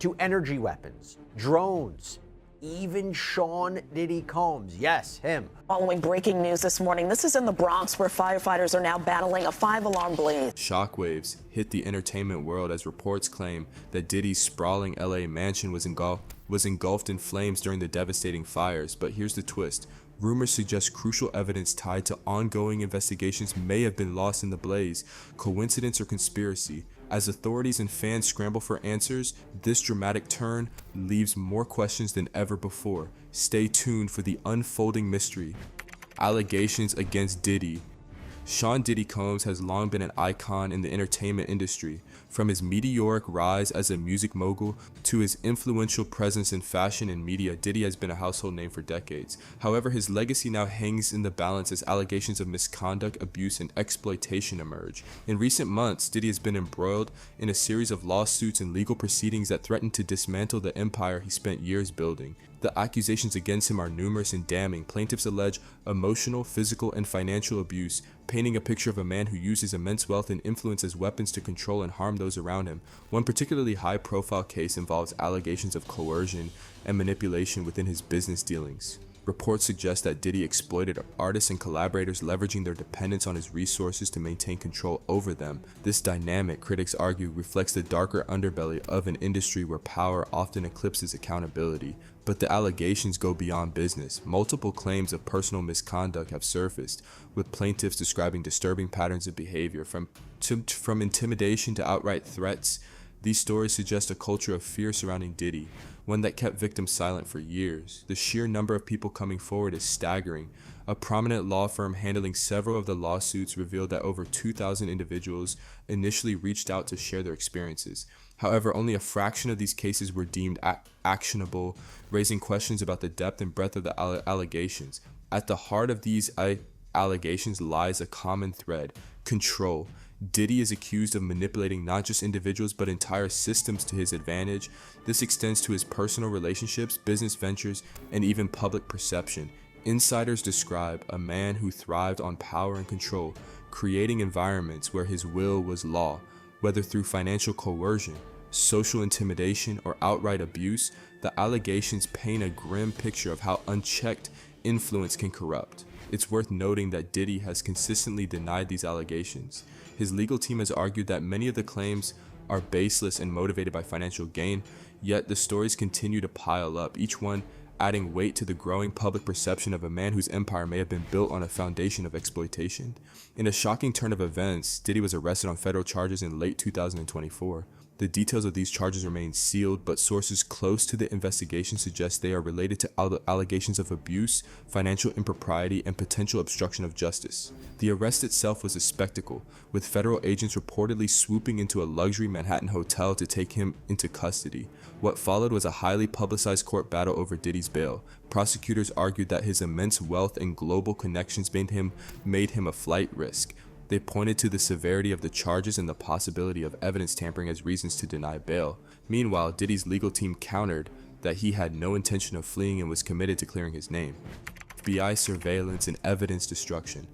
to energy weapons, drones, even Sean Diddy Combs. Yes, him. Following breaking news this morning, this is in the Bronx where firefighters are now battling a 5-alarm blaze. Shockwaves hit the entertainment world as reports claim that Diddy's sprawling LA mansion was engulfed in flames during the devastating fires. But here's the twist. Rumors suggest crucial evidence tied to ongoing investigations may have been lost in the blaze. Coincidence or conspiracy? As authorities and fans scramble for answers, this dramatic turn leaves more questions than ever before. Stay tuned for the unfolding mystery. Allegations against Diddy. Sean Diddy Combs has long been an icon in the entertainment industry. From his meteoric rise as a music mogul to his influential presence in fashion and media, Diddy has been a household name for decades. However, his legacy now hangs in the balance as allegations of misconduct, abuse, and exploitation emerge. In recent months, Diddy has been embroiled in a series of lawsuits and legal proceedings that threaten to dismantle the empire he spent years building. The accusations against him are numerous and damning. Plaintiffs allege emotional, physical, and financial abuse, painting a picture of a man who used his immense wealth and influence as weapons to control and harm those around him. One particularly high-profile case involves allegations of coercion and manipulation within his business dealings. Reports suggest that Diddy exploited artists and collaborators, leveraging their dependence on his resources to maintain control over them. This dynamic, critics argue, reflects the darker underbelly of an industry where power often eclipses accountability. But the allegations go beyond business. Multiple claims of personal misconduct have surfaced, with plaintiffs describing disturbing patterns of behavior, from intimidation to outright threats. These stories suggest a culture of fear surrounding Diddy, one that kept victims silent for years. The sheer number of people coming forward is staggering. A prominent law firm handling several of the lawsuits revealed that over 2,000 individuals initially reached out to share their experiences. However, only a fraction of these cases were deemed actionable, raising questions about the depth and breadth of the allegations. At the heart of these allegations lies a common thread: control. Diddy is accused of manipulating not just individuals but entire systems to his advantage. This extends to his personal relationships, business ventures, and even public perception. Insiders describe a man who thrived on power and control, creating environments where his will was law. Whether through financial coercion, social intimidation, or outright abuse, the allegations paint a grim picture of how unchecked influence can corrupt. It's worth noting that Diddy has consistently denied these allegations. His legal team has argued that many of the claims are baseless and motivated by financial gain, yet the stories continue to pile up, each one adding weight to the growing public perception of a man whose empire may have been built on a foundation of exploitation. In a shocking turn of events, Diddy was arrested on federal charges in late 2024. The details of these charges remain sealed, but sources close to the investigation suggest they are related to allegations of abuse, financial impropriety, and potential obstruction of justice. The arrest itself was a spectacle, with federal agents reportedly swooping into a luxury Manhattan hotel to take him into custody. What followed was a highly publicized court battle over Diddy's bail. Prosecutors argued that his immense wealth and global connections made him a flight risk. They pointed to the severity of the charges and the possibility of evidence tampering as reasons to deny bail. Meanwhile, Diddy's legal team countered that he had no intention of fleeing and was committed to clearing his name. FBI surveillance and evidence destruction.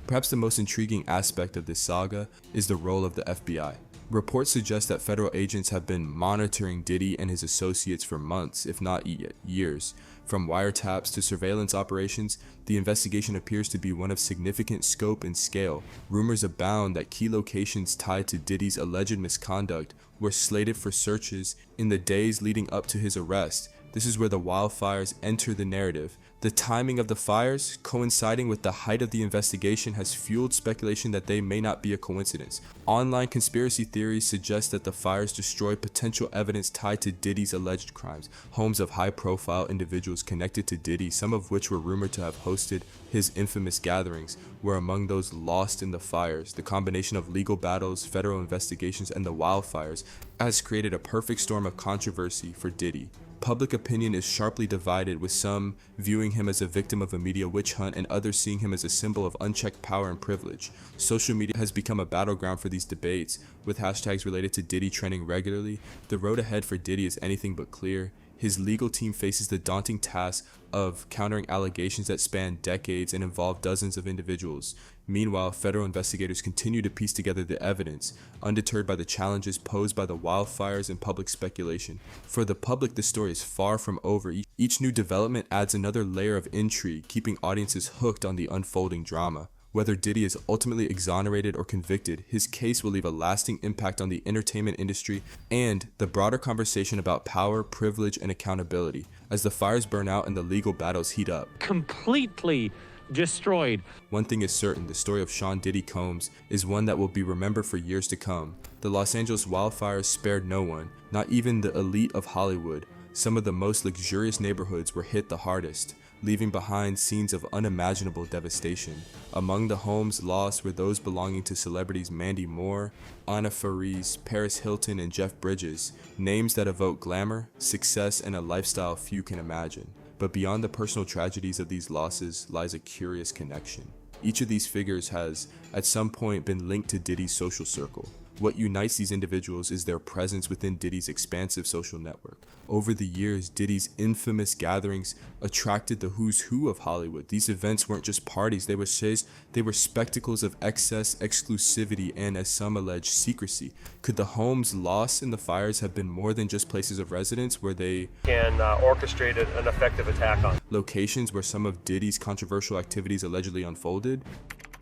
Perhaps the most intriguing aspect of this saga is the role of the FBI. Reports suggest that federal agents have been monitoring Diddy and his associates for months, if not years. From wiretaps to surveillance operations, the investigation appears to be one of significant scope and scale. Rumors abound that key locations tied to Diddy's alleged misconduct were slated for searches in the days leading up to his arrest. This is where the wildfires enter the narrative. The timing of the fires, coinciding with the height of the investigation, has fueled speculation that they may not be a coincidence. Online conspiracy theories suggest that the fires destroyed potential evidence tied to Diddy's alleged crimes. Homes of high-profile individuals connected to Diddy, some of which were rumored to have hosted his infamous gatherings, were among those lost in the fires. The combination of legal battles, federal investigations, and the wildfires has created a perfect storm of controversy for Diddy. Public opinion is sharply divided, with some viewing him as a victim of a media witch hunt and others seeing him as a symbol of unchecked power and privilege. Social media has become a battleground for these debates, with hashtags related to Diddy trending regularly. The road ahead for Diddy is anything but clear. his legal team faces the daunting task of countering allegations that span decades and involve dozens of individuals. Meanwhile, federal investigators continue to piece together the evidence, undeterred by the challenges posed by the wildfires and public speculation. For the public, the story is far from over. Each new development adds another layer of intrigue, keeping audiences hooked on the unfolding drama. Whether Diddy is ultimately exonerated or convicted, his case will leave a lasting impact on the entertainment industry and the broader conversation about power, privilege, and accountability as the fires burn out and the legal battles heat up. Completely destroyed. One thing is certain, the story of Sean Diddy Combs is one that will be remembered for years to come. The Los Angeles wildfires spared no one, not even the elite of Hollywood. Some of the most luxurious neighborhoods were hit the hardest, leaving behind scenes of unimaginable devastation. Among the homes lost were those belonging to celebrities Mandy Moore, Anna Faris, Paris Hilton, and Jeff Bridges, names that evoke glamour, success, and a lifestyle few can imagine. But beyond the personal tragedies of these losses lies a curious connection. Each of these figures has, at some point, been linked to Diddy's social circle. What unites these individuals is their presence within Diddy's expansive social network. Over the years, Diddy's infamous gatherings attracted the who's who of Hollywood. These events weren't just parties, they were spectacles of excess, exclusivity, and, as some allege, secrecy. Could the homes lost in the fires have been more than just places of residence where they can orchestrate an effective attack on? Locations where some of Diddy's controversial activities allegedly unfolded?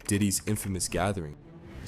Diddy's infamous gatherings.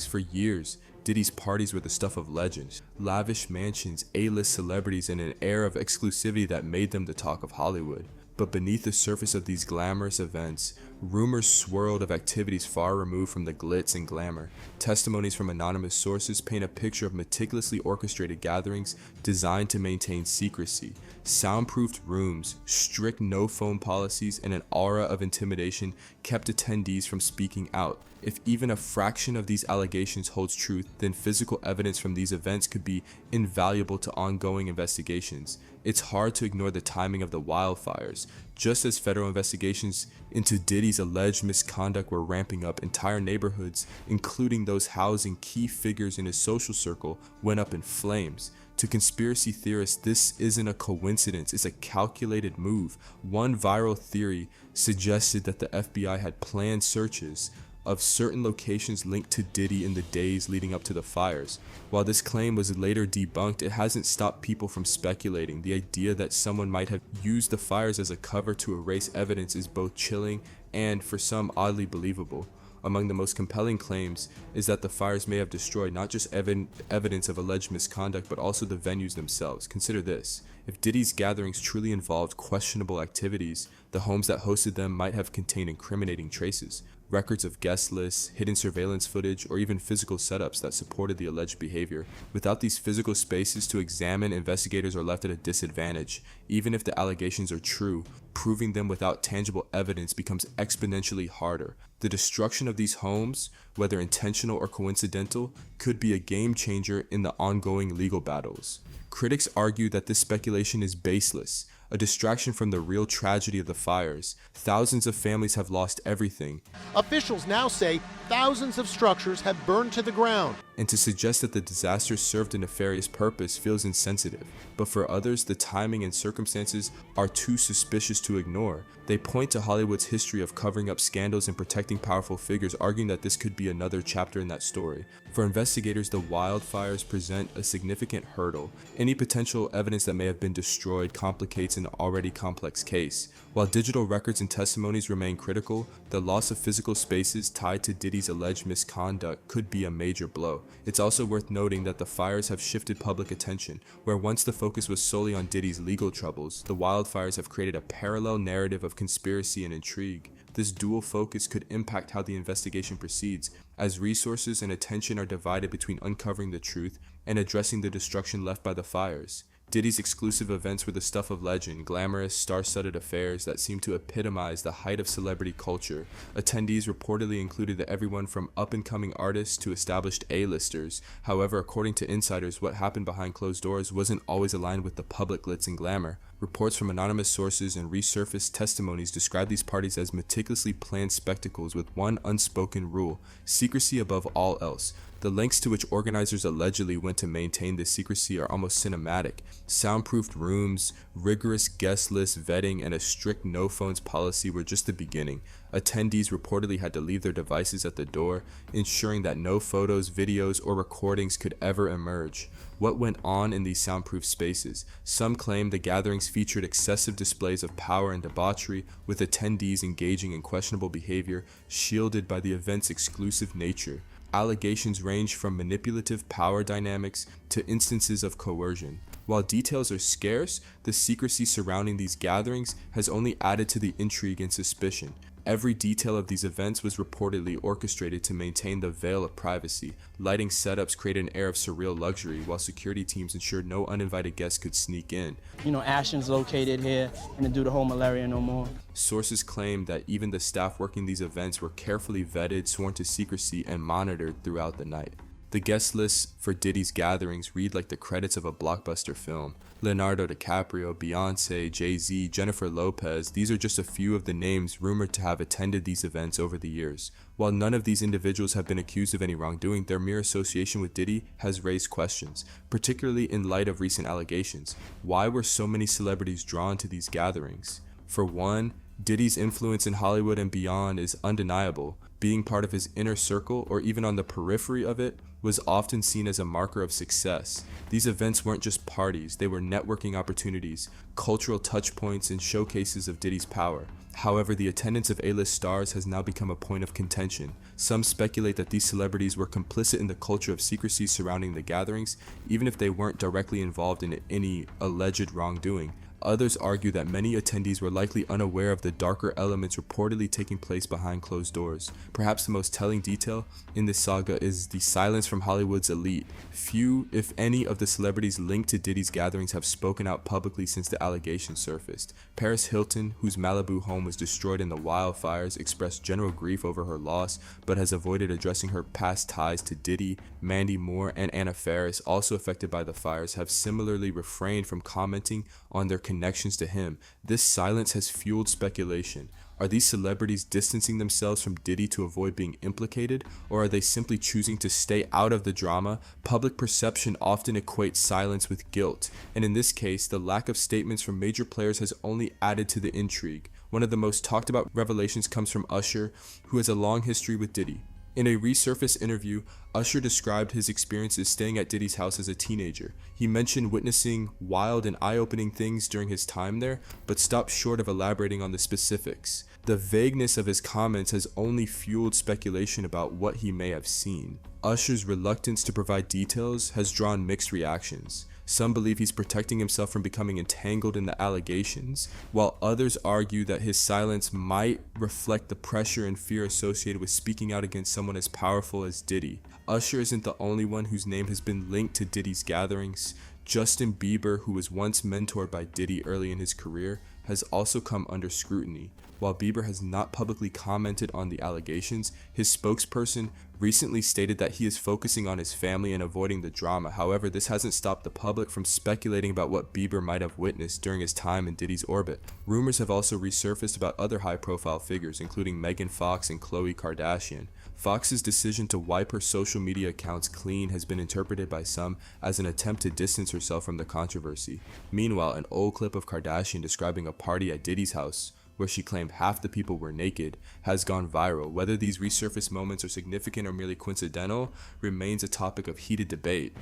For years, Diddy's parties were the stuff of legends, lavish mansions, A-list celebrities, and an air of exclusivity that made them the talk of Hollywood. But beneath the surface of these glamorous events, rumors swirled of activities far removed from the glitz and glamour. Testimonies from anonymous sources paint a picture of meticulously orchestrated gatherings designed to maintain secrecy. Soundproofed rooms, strict no-phone policies, and an aura of intimidation kept attendees from speaking out. If even a fraction of these allegations holds truth, then physical evidence from these events could be invaluable to ongoing investigations. It's hard to ignore the timing of the wildfires. Just as federal investigations into Diddy's alleged misconduct were ramping up, entire neighborhoods, including those housing key figures in his social circle, went up in flames. To conspiracy theorists, this isn't a coincidence, it's a calculated move. One viral theory suggested that the FBI had planned searches of certain locations linked to Diddy in the days leading up to the fires. While this claim was later debunked, it hasn't stopped people from speculating. The idea that someone might have used the fires as a cover to erase evidence is both chilling and, for some, oddly believable. Among the most compelling claims is that the fires may have destroyed not just evidence of alleged misconduct, but also the venues themselves. Consider this. If Diddy's gatherings truly involved questionable activities, the homes that hosted them might have contained incriminating traces, records of guest lists, hidden surveillance footage, or even physical setups that supported the alleged behavior. Without these physical spaces to examine, investigators are left at a disadvantage. Even if the allegations are true, proving them without tangible evidence becomes exponentially harder. The destruction of these homes, whether intentional or coincidental, could be a game changer in the ongoing legal battles. Critics argue that this speculation is baseless, a distraction from the real tragedy of the fires. Thousands of families have lost everything. Officials now say thousands of structures have burned to the ground. And to suggest that the disaster served a nefarious purpose feels insensitive. But for others, the timing and circumstances are too suspicious to ignore. They point to Hollywood's history of covering up scandals and protecting powerful figures, arguing that this could be another chapter in that story. For investigators, the wildfires present a significant hurdle. Any potential evidence that may have been destroyed complicates an already complex case. While digital records and testimonies remain critical, the loss of physical spaces tied to Diddy's alleged misconduct could be a major blow. It's also worth noting that the fires have shifted public attention. Where once the focus was solely on Diddy's legal troubles, the wildfires have created a parallel narrative of conspiracy and intrigue. This dual focus could impact how the investigation proceeds, as resources and attention are divided between uncovering the truth and addressing the destruction left by the fires. Diddy's exclusive events were the stuff of legend, glamorous, star-studded affairs that seemed to epitomize the height of celebrity culture. Attendees reportedly included everyone from up-and-coming artists to established A-listers. However, according to insiders, what happened behind closed doors wasn't always aligned with the public glitz and glamour. Reports from anonymous sources and resurfaced testimonies describe these parties as meticulously planned spectacles with one unspoken rule: secrecy above all else. The lengths to which organizers allegedly went to maintain this secrecy are almost cinematic. Soundproofed rooms, rigorous guest list vetting, and a strict no phones policy were just the beginning. Attendees reportedly had to leave their devices at the door, ensuring that no photos, videos, or recordings could ever emerge. What went on in these soundproof spaces? Some claim the gatherings featured excessive displays of power and debauchery, with attendees engaging in questionable behavior, shielded by the event's exclusive nature. Allegations range from manipulative power dynamics to instances of coercion. While details are scarce, the secrecy surrounding these gatherings has only added to the intrigue and suspicion. Every detail of these events was reportedly orchestrated to maintain the veil of privacy. Lighting setups created an air of surreal luxury, while security teams ensured no uninvited guests could sneak in. Ashton's located here, and to do the whole malaria no more. Sources claim that even the staff working these events were carefully vetted, sworn to secrecy, and monitored throughout the night. The guest lists for Diddy's gatherings read like the credits of a blockbuster film. Leonardo DiCaprio, Beyonce, Jay-Z, Jennifer Lopez, these are just a few of the names rumored to have attended these events over the years. While none of these individuals have been accused of any wrongdoing, their mere association with Diddy has raised questions, particularly in light of recent allegations. Why were so many celebrities drawn to these gatherings? For one, Diddy's influence in Hollywood and beyond is undeniable. Being part of his inner circle, or even on the periphery of it, was often seen as a marker of success. These events weren't just parties, they were networking opportunities, cultural touchpoints, and showcases of Diddy's power. However, the attendance of A-list stars has now become a point of contention. Some speculate that these celebrities were complicit in the culture of secrecy surrounding the gatherings, even if they weren't directly involved in any alleged wrongdoing. Others argue that many attendees were likely unaware of the darker elements reportedly taking place behind closed doors. Perhaps the most telling detail in this saga is the silence from Hollywood's elite. Few, if any, of the celebrities linked to Diddy's gatherings have spoken out publicly since the allegations surfaced. Paris Hilton, whose Malibu home was destroyed in the wildfires, expressed general grief over her loss, but has avoided addressing her past ties to Diddy. Mandy Moore and Anna Faris, also affected by the fires, have similarly refrained from commenting on their connections to him. This silence has fueled speculation. Are these celebrities distancing themselves from Diddy to avoid being implicated, or are they simply choosing to stay out of the drama? Public perception often equates silence with guilt, and in this case, the lack of statements from major players has only added to the intrigue. One of the most talked about revelations comes from Usher, who has a long history with Diddy. In a resurfaced interview, Usher described his experiences staying at Diddy's house as a teenager. He mentioned witnessing wild and eye-opening things during his time there, but stopped short of elaborating on the specifics. The vagueness of his comments has only fueled speculation about what he may have seen. Usher's reluctance to provide details has drawn mixed reactions. Some believe he's protecting himself from becoming entangled in the allegations, while others argue that his silence might reflect the pressure and fear associated with speaking out against someone as powerful as Diddy. Usher isn't the only one whose name has been linked to Diddy's gatherings. Justin Bieber, who was once mentored by Diddy early in his career, has also come under scrutiny. While Bieber has not publicly commented on the allegations, his spokesperson recently stated that he is focusing on his family and avoiding the drama. However, this hasn't stopped the public from speculating about what Bieber might have witnessed during his time in Diddy's orbit. Rumors have also resurfaced about other high-profile figures, including Megan Fox and Khloe Kardashian. Fox's decision to wipe her social media accounts clean has been interpreted by some as an attempt to distance herself from the controversy. Meanwhile, an old clip of Kardashian describing a party at Diddy's house, where she claimed half the people were naked, has gone viral. Whether these resurfaced moments are significant or merely coincidental remains a topic of heated debate.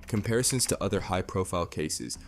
Comparisons to other high-profile cases.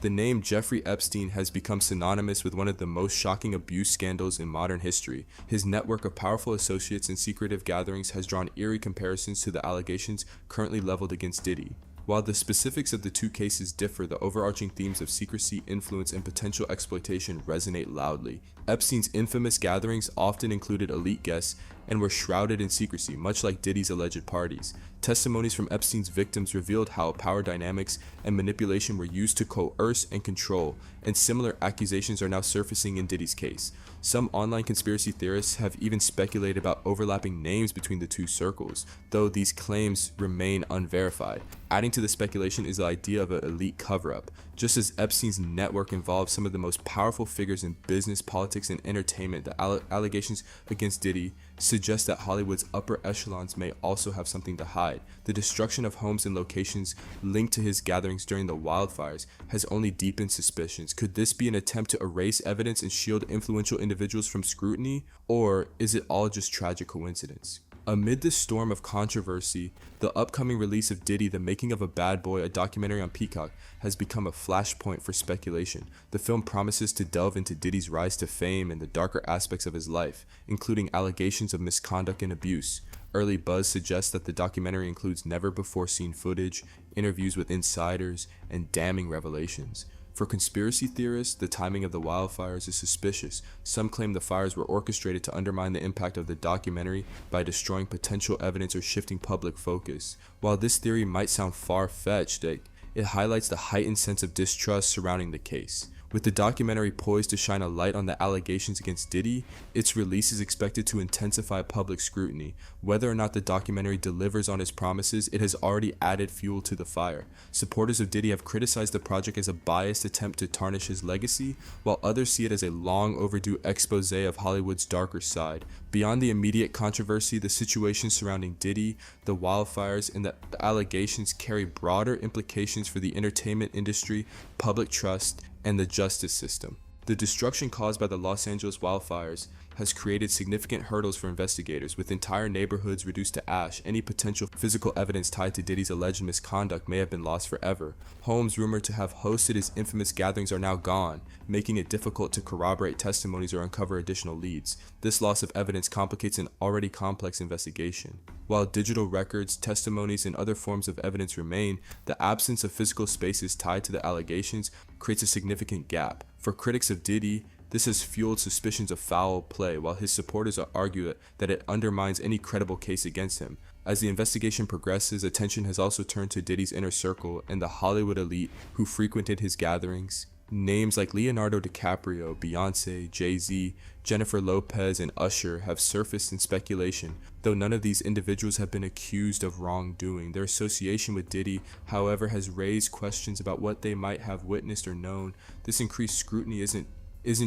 The name Jeffrey Epstein has become synonymous with one of the most shocking abuse scandals in modern history. His network of powerful associates and secretive gatherings has drawn eerie comparisons to the allegations currently leveled against Diddy. While the specifics of the two cases differ, the overarching themes of secrecy, influence, and potential exploitation resonate loudly. Epstein's infamous gatherings often included elite guests and were shrouded in secrecy, much like Diddy's alleged parties. Testimonies from Epstein's victims revealed how power dynamics and manipulation were used to coerce and control, and similar accusations are now surfacing in Diddy's case. Some online conspiracy theorists have even speculated about overlapping names between the two circles, though these claims remain unverified. Adding to the speculation is the idea of an elite cover-up. Just as Epstein's network involved some of the most powerful figures in business, politics, and entertainment, the allegations against Diddy suggest that Hollywood's upper echelons may also have something to hide. The destruction of homes and locations linked to his gatherings during the wildfires has only deepened suspicions. Could this be an attempt to erase evidence and shield influential individuals from scrutiny, or is it all just tragic coincidence? Amid this storm of controversy, the upcoming release of Diddy, The Making of a Bad Boy, a documentary on Peacock, has become a flashpoint for speculation. The film promises to delve into Diddy's rise to fame and the darker aspects of his life, including allegations of misconduct and abuse. Early buzz suggests that the documentary includes never-before-seen footage, interviews with insiders, and damning revelations. For conspiracy theorists, the timing of the wildfires is suspicious. Some claim the fires were orchestrated to undermine the impact of the documentary by destroying potential evidence or shifting public focus. While this theory might sound far-fetched, it highlights the heightened sense of distrust surrounding the case. With the documentary poised to shine a light on the allegations against Diddy, its release is expected to intensify public scrutiny. Whether or not the documentary delivers on its promises, it has already added fuel to the fire. Supporters of Diddy have criticized the project as a biased attempt to tarnish his legacy, while others see it as a long overdue expose of Hollywood's darker side. Beyond the immediate controversy, the situation surrounding Diddy, the wildfires, and the allegations carry broader implications for the entertainment industry, public trust, and the justice system. The destruction caused by the Los Angeles wildfires has created significant hurdles for investigators. With entire neighborhoods reduced to ash, any potential physical evidence tied to Diddy's alleged misconduct may have been lost forever. Homes rumored to have hosted his infamous gatherings are now gone, making it difficult to corroborate testimonies or uncover additional leads. This loss of evidence complicates an already complex investigation. While digital records, testimonies, and other forms of evidence remain, the absence of physical spaces tied to the allegations creates a significant gap. For critics of Diddy, this has fueled suspicions of foul play, while his supporters argue that it undermines any credible case against him. As the investigation progresses, attention has also turned to Diddy's inner circle and the Hollywood elite who frequented his gatherings. Names like Leonardo DiCaprio, Beyonce, Jay-Z, Jennifer Lopez, and Usher have surfaced in speculation. Though none of these individuals have been accused of wrongdoing, their association with Diddy, however, has raised questions about what they might have witnessed or known. This increased scrutiny isn't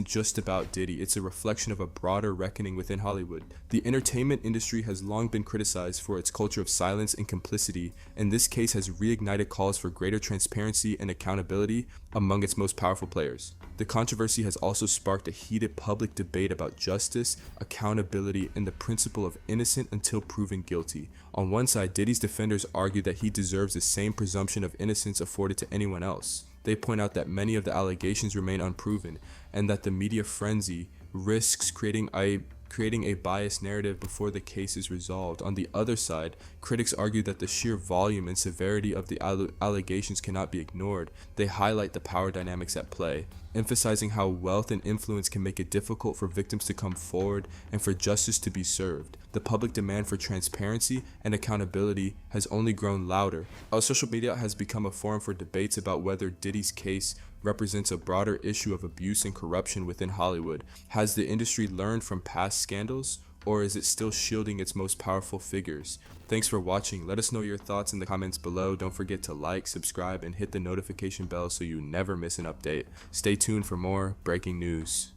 just about Diddy, it's a reflection of a broader reckoning within Hollywood. The entertainment industry has long been criticized for its culture of silence and complicity, and this case has reignited calls for greater transparency and accountability among its most powerful players. The controversy has also sparked a heated public debate about justice, accountability, and the principle of innocent until proven guilty. On one side, Diddy's defenders argue that he deserves the same presumption of innocence afforded to anyone else. They point out that many of the allegations remain unproven, and that the media frenzy risks creating a biased narrative before the case is resolved. On the other side, critics argue that the sheer volume and severity of the allegations cannot be ignored. They highlight the power dynamics at play, emphasizing how wealth and influence can make it difficult for victims to come forward and for justice to be served. The public demand for transparency and accountability has only grown louder. Our social media has become a forum for debates about whether Diddy's case represents a broader issue of abuse and corruption within Hollywood. Has the industry learned from past scandals, or is it still shielding its most powerful figures? Thanks for watching. Let us know your thoughts in the comments below. Don't forget to like, subscribe, and hit the notification bell so you never miss an update. Stay tuned for more breaking news.